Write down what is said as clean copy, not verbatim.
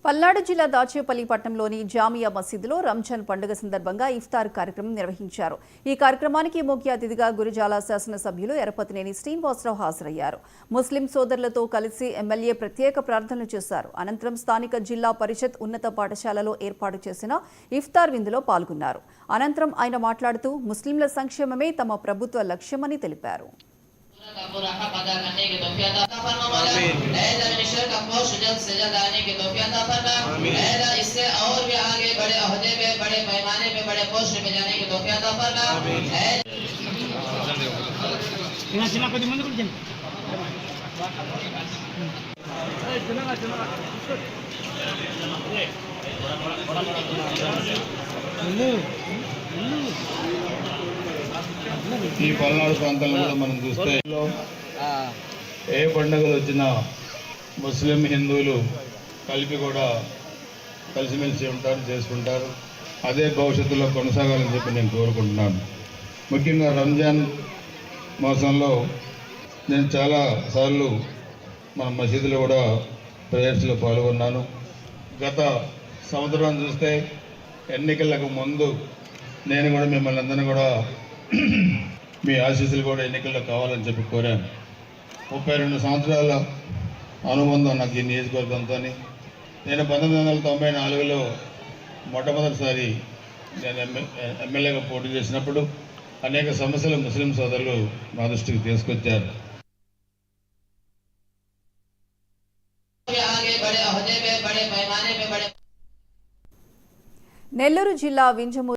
పల్నాడు జిల్లా దాచేపల్లి పట్టణంలోని జామియా మసీదులో రంజాన్ పండుగ సందర్భంగా ఇఫ్తార్ కార్యక్రమం నిర్వహించారు. ఈ కార్యక్రమానికి ముఖ్య అతిథిగా గురజాల శాసనసభ్యులు ఎరపతినేని శ్రీనివాసరావు హాజరయ్యారు. ముస్లిం సోదరులతో కలిసి ఎమ్మెల్యే ప్రత్యేక ప్రార్థనలు చేశారు. అనంతరం స్థానిక జిల్లా పరిషత్ ఉన్నత పాఠశాలలో ఏర్పాటు చేసిన ఇఫ్తార్ విందులో పాల్గొన్నారు. అనంతరం ఆయన మాట్లాడుతూ ముస్లింల సంక్షేమమే తమ ప్రభుత్వ లక్ష్యమని తెలిపారు. इससे और भी आगे बड़े ओहदे पे बड़े पैमाने पे बड़े पोस्ट पे जाने की तौफीक अता फरमा। ఈ పల్నాడు ప్రాంతంలో కూడా మనం చూస్తే ఏ పండుగలు వచ్చినా ముస్లిం హిందువులు కలిపి కూడా కలిసిమెలిసి ఉంటారు, చేసుకుంటారు. అదే భవిష్యత్తులో కొనసాగాలని చెప్పి నేను కోరుకుంటున్నాను. ముఖ్యంగా రంజాన్ మాసంలో నేను చాలాసార్లు మన మసీదులో కూడా ప్రేయర్స్లో పాల్గొన్నాను. గత సంవత్సరం చూస్తే ఎన్నికలకు ముందు నేను కూడా మిమ్మల్ని అందరినీ కూడా మీ ఆశీస్సులు కూడా ఎన్నికల్లో కావాలని చెప్పి కోరాను. 32 సంవత్సరాల అనుబంధం నాకు ఈ నియోజకవర్గంతో. నేను 1994లో మొట్టమొదటిసారి నేను ఎమ్మెల్యేగా పోటీ చేసినప్పుడు అనేక సమస్యలు ముస్లిం సోదరులు మా దృష్టికి తీసుకొచ్చారు. నెల్లూరు జిల్లా వింజమూరు